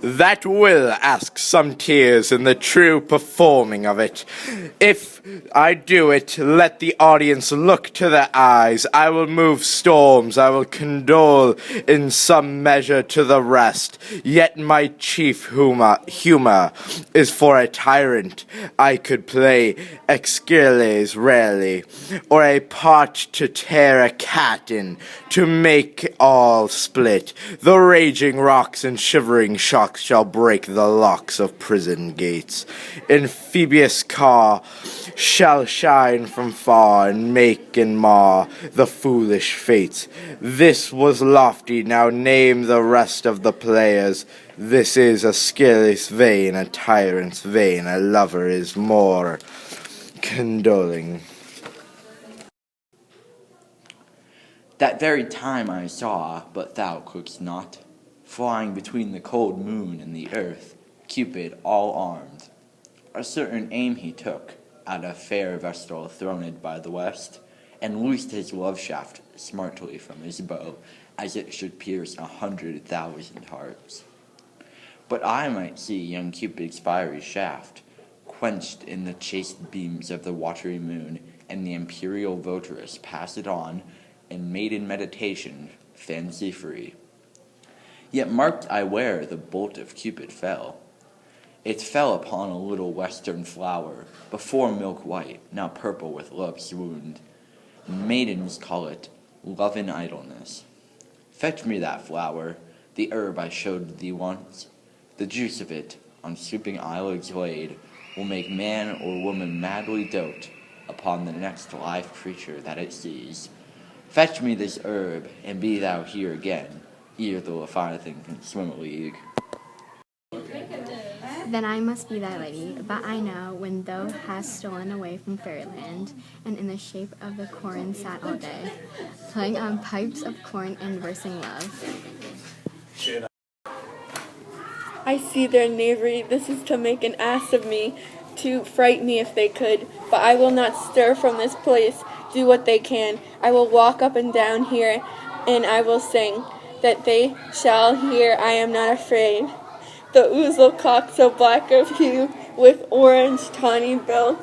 that will ask some tears in the true performing of it. If I do it, let the audience look to the eyes. I will move storms, I will condole in some measure to the rest. Yet my chief humor is for a tyrant. I could play Aeschylus rarely, or a part to tear a cat in, to make all split. The raging rocks and shivering shocks shall break the locks of prison gates. Amphibious car shall shine from far and make and mar the foolish fates. This was lofty, now name the rest of the players. This is Aeschylus' vein, a tyrant's vein, a lover is more condoling. That very time I saw, but thou couldst not, flying between the cold moon and the earth, Cupid all armed. A certain aim he took at a fair vestal throned by the west, and loosed his love shaft smartly from his bow, as it should pierce 100,000 hearts. But I might see young Cupid's fiery shaft, quenched in the chaste beams of the watery moon, and the imperial votaress pass it on, in maiden meditation, fancy-free. Yet marked I where the bolt of Cupid fell. It fell upon a little western flower, before milk white, now purple with love's wound. Maidens call it love in idleness. Fetch me that flower, the herb I showed thee once. The juice of it, on sleeping eyelids laid, will make man or woman madly dote upon the next live creature that it sees. Fetch me this herb, and be thou here again, ere the Leviathan can swim a league. Then I must be thy lady, but I know when thou hast stolen away from fairyland, and in the shape of the corn sat all day, playing on pipes of corn and versing love. I see their knavery. This is to make an ass of me, to fright me if they could, but I will not stir from this place. Do what they can. I will walk up and down here, and I will sing, that they shall hear I am not afraid. The ouzel cock so black of hue, with orange tawny bill,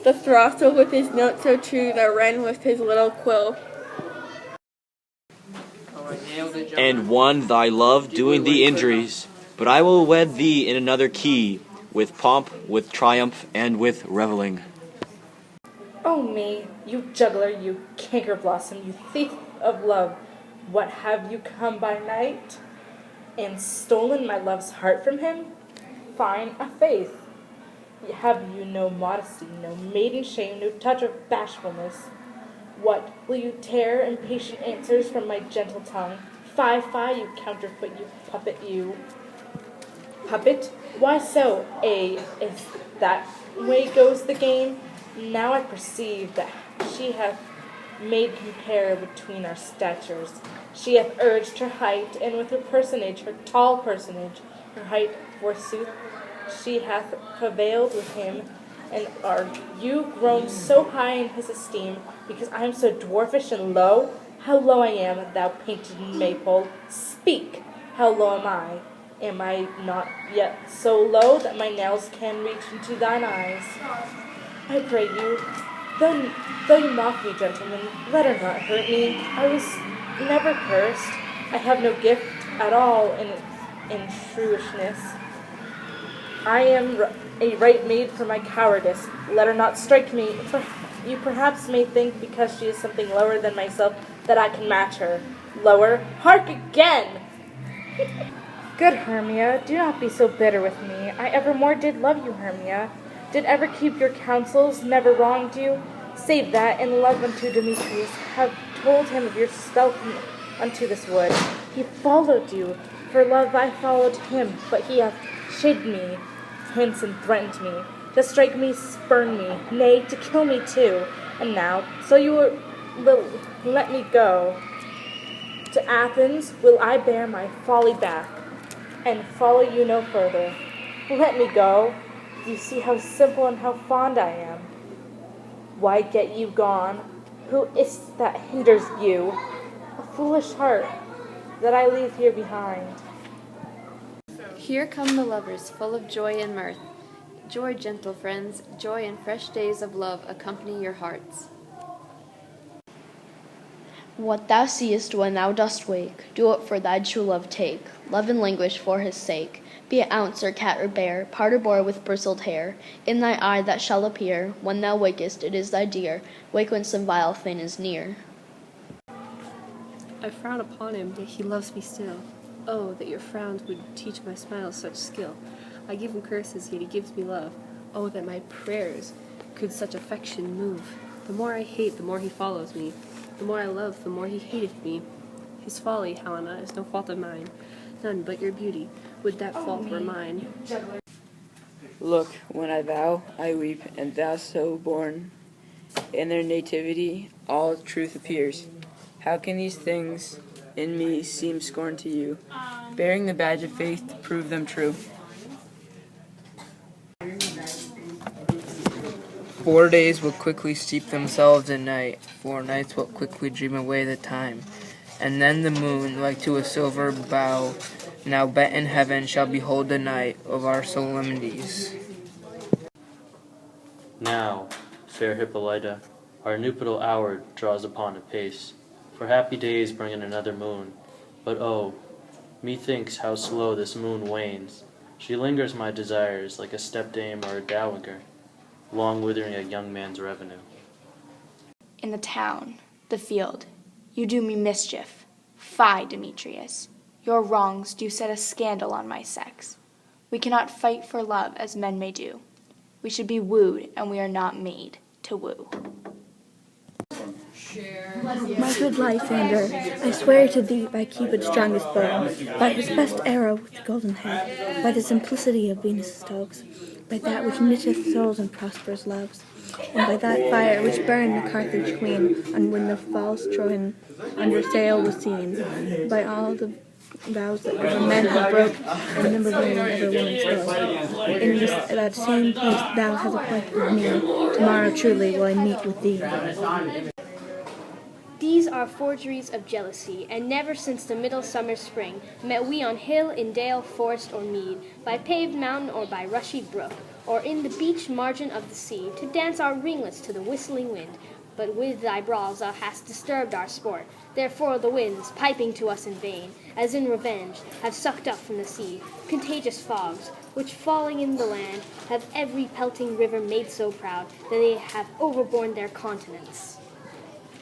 the throstle with his note so true, the wren with his little quill. And one thy love doing thee injuries, but I will wed thee in another key, with pomp, with triumph, and with revelling. Oh me, you juggler, you canker blossom, you thief of love, what have you come by night, and stolen my love's heart from him? Fine a faith. Have you no modesty, no maiden shame, no touch of bashfulness? What, will you tear impatient answers from my gentle tongue? Fie, fie, you counterfeit, you puppet, you. Puppet? Why so? Is that way goes the game? Now I perceive that she hath made compare between our statures. She hath urged her height, and with her personage, her tall personage, her height forsooth, she hath prevailed with him. And are you grown so high in his esteem, because I am so dwarfish and low? How low I am, thou painted maypole! Speak! How low am I? Am I not yet so low that my nails can reach into thine eyes? I pray you, though you mock me, gentlemen, let her not hurt me. I was never cursed. I have no gift at all in shrewishness. I am a right maid for my cowardice. Let her not strike me. You perhaps may think, because she is something lower than myself, that I can match her. Lower? Hark again! Good Hermia, do not be so bitter with me. I evermore did love you, Hermia. Did ever keep your counsels, never wronged you, save that, in love unto Demetrius, have told him of your stealth unto this wood. He followed you, for love I followed him, but he hath chid me, hence and threatened me, to strike me, spurn me, nay, to kill me too. And now, so you will let me go. To Athens will I bear my folly back, and follow you no further. Let me go. You see how simple and how fond I am. Why get you gone? Who is't that hinders you? A foolish heart that I leave here behind. Here come the lovers, full of joy and mirth. Joy, gentle friends, joy and fresh days of love accompany your hearts. What thou seest when thou dost wake, do it for thy true love take. Love and languish for his sake. Be it ounce or cat or bear, part or boar with bristled hair. In thy eye that shall appear, when thou wakest, it is thy dear. Wake when some vile thing is near. I frown upon him, yet he loves me still. Oh, that your frowns would teach my smiles such skill. I give him curses, yet he gives me love. Oh, that my prayers could such affection move. The more I hate, the more he follows me. The more I love, the more he hateth me. His folly, Helena, is no fault of mine. None but your beauty. Would that fault were mine. Look, when I vow, I weep, and thou so born. In their nativity, all truth appears. How can these things in me seem scorn to you, bearing the badge of faith to prove them true? 4 days will quickly steep themselves in night, 4 nights will quickly dream away the time. And then the moon, like to a silver bow, now bent in heaven, shall behold the night of our solemnities. Now, fair Hippolyta, our nuptial hour draws upon apace, for happy days bring in another moon. But oh, methinks how slow this moon wanes. She lingers my desires like a stepdame or a dowager, long withering a young man's revenue. In the town, the field, you do me mischief. Fie, Demetrius. Your wrongs do set a scandal on my sex. We cannot fight for love as men may do. We should be wooed, and we are not made to woo. My good Lysander, I swear to thee by Cupid's strongest bow, by his best arrow with the golden head, by the simplicity of Venus' dogs, by that which knitteth souls and prospers loves, and by that fire which burned the Carthage queen, and when the false Trojan under sail was seen, by all the vows that ever men have broke, and never vain ever woman spoke. In that same place thou hast appointed me, tomorrow truly will I meet with thee. These are forgeries of jealousy, and never since the middle summer spring met we on hill, in dale, forest, or mead, by paved mountain or by rushy brook, or in the beach margin of the sea, to dance our ringlets to the whistling wind. But with thy brawls thou hast disturbed our sport, therefore the winds, piping to us in vain, as in revenge, have sucked up from the sea contagious fogs, which falling in the land, have every pelting river made so proud, that they have overborne their continents.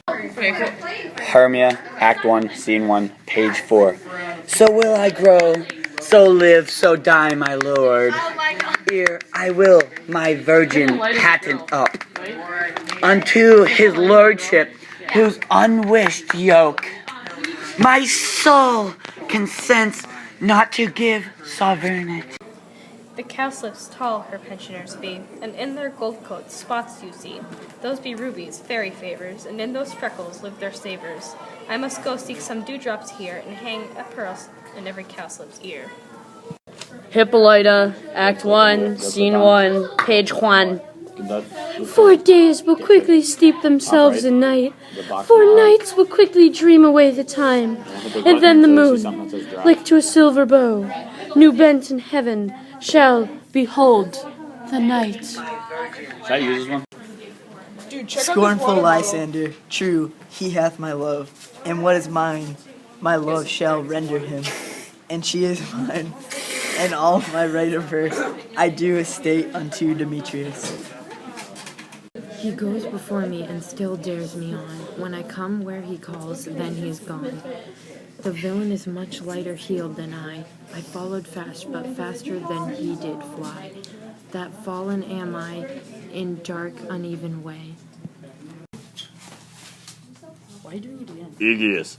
Hermia, Act 1, Scene 1, page 4. So will I grow, so live, so die, my lord. Here I will my virgin patent up unto his lordship, whose unwished yoke my soul consents not to give sovereignty. The cowslips tall her pensioners be, and in their gold coats spots you see. Those be rubies, fairy favors, and in those freckles live their savors. I must go seek some dewdrops here, and hang a pearl in every cowslip's ear. Hippolyta, Act 1, Scene 1, page 1. 4 days will quickly steep themselves in night. 4 nights will quickly dream away the time. And then the moon, like to a silver bow, new bent in heaven, shall behold the night. Should I use this one? Scornful Lysander, true, he hath my love, and what is mine, my love shall render him. And she is mine, and all my right of her I do estate unto Demetrius. He goes before me and still dares me on. When I come where he calls, then he is gone. The villain is much lighter heeled than I followed fast, but faster than he did fly. That fallen am I in dark, uneven way. Why do you do that? Aegeus.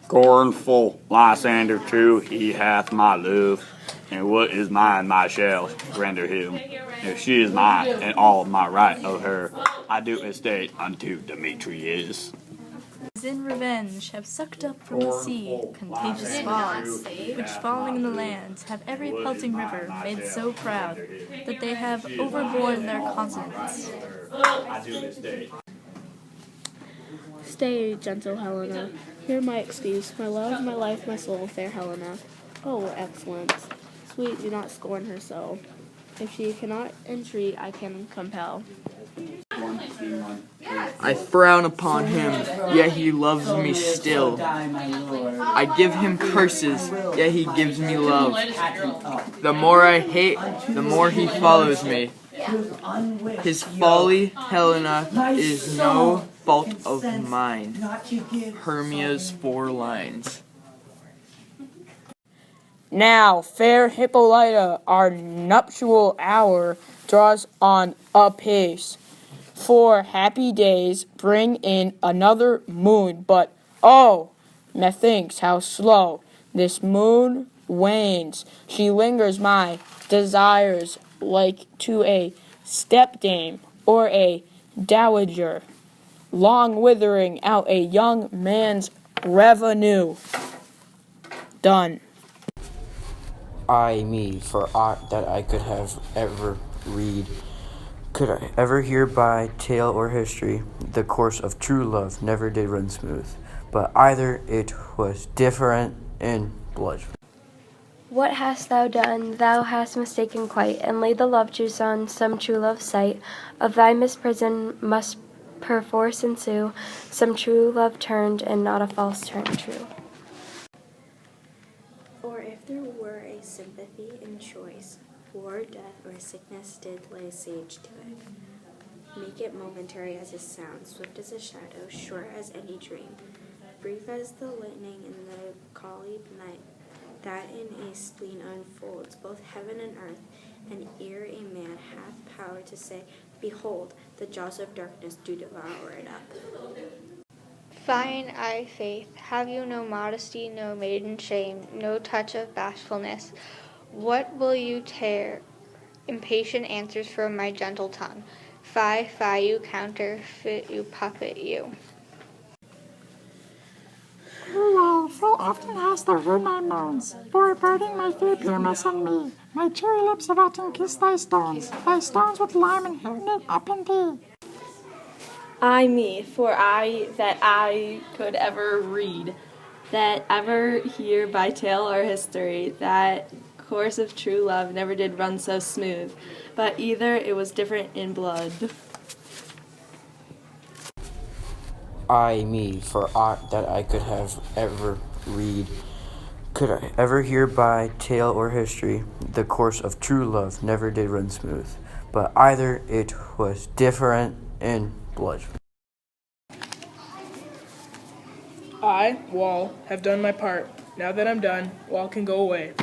Scornful Lysander, true, he hath my love, and what is mine, my shall render him. If she is mine, and all my right of her, I do estate unto Demetrius. In revenge have sucked up from the sea contagious fogs, which falling in the land have every pelting river made so proud that they have overborne their continents. Stay, gentle Helena. Hear my excuse, my love, my life, my soul, fair Helena. Oh, excellent. Sweet, do not scorn her so. If she cannot entreat, I can compel. I frown upon him, yet he loves me still. I give him curses, yet he gives me love. The more I hate, the more he follows me. His folly, Helena, is no fault of mine. Hermia's 4 lines. Now, fair Hippolyta, our nuptial hour draws on apace. 4 happy days bring in another moon, but oh, methinks how slow this moon wanes. She lingers my desires like to a stepdame or a dowager, long withering out a young man's revenue. Done. Ay me, for aught that I could have ever read, could I ever hear by tale or history, the course of true love never did run smooth, but either it was different in blood. What hast thou done? Thou hast mistaken quite, and laid the love juice on some true love's sight. Of thy misprison must perforce ensue some true love turned, and not a false turn true. Or if there were a sympathy in choice, war, death, or sickness did lay siege to it. Make it momentary as a sound, swift as a shadow, short as any dream, brief as the lightning in the colleed night, that in a spleen unfolds both heaven and earth, and ere a man hath power to say, behold, the jaws of darkness do devour it up. Fine eye faith, have you no modesty, no maiden shame, no touch of bashfulness? What will you tear? Impatient answers from my gentle tongue. Fie, fie, you counterfeit, you puppet, you. Farewell, full often hast thou heard my moans, foreboding my fair Pyramus and me. My cherry lips have often kissed thy stones with lime and hair knit up in thee. Ay me, for I that I could ever read, that ever hear by tale or history, that course of true love never did run so smooth, but either it was different in blood. Ay me, for aught that I could have ever read, could I ever hear by tale or history, the course of true love never did run smooth, but either it was different in blood. I, Wall, have done my part. Now that I'm done, Wall can go away.